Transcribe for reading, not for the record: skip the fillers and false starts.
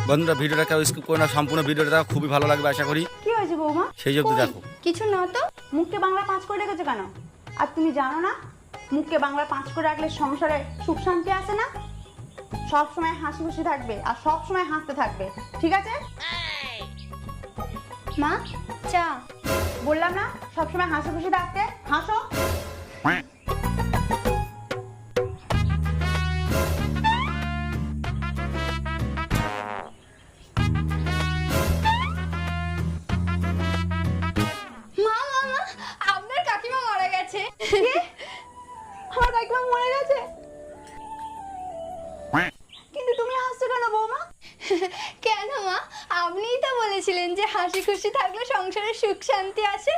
বন্ধুরা ভিডিওটা কেউ স্কিপ করে না, সম্পূর্ণ ভিডিওটা দেখো, খুবই ভালো লাগবে আশা করি। কি হয়েছে বৌমা? সেই অবধি দেখো। কিছু না তো, মুখকে বাংলা 5 করে রেখেছো কেন? আর তুমি জানো না মুখকে বাংলা 5 করে রাখলে সংসারে সুখ শান্তি আসে না? সব সময় হাসি খুশি থাকবে আর সব সময় হাসতে থাকবে, ঠিক আছে? মা চা। বললাম না সব সময় হাসি খুশি থাকতে, হাসো। আপনার কাকিমা মারা গেছে। আমার কাকিমা মরে গেছে? কিন্তু তুমি হাসছো কেন বৌমা? কেন মা, আপনিই তো বলেছিলেন যে হাসি খুশি থাকলে সংসারে সুখ শান্তি আসে।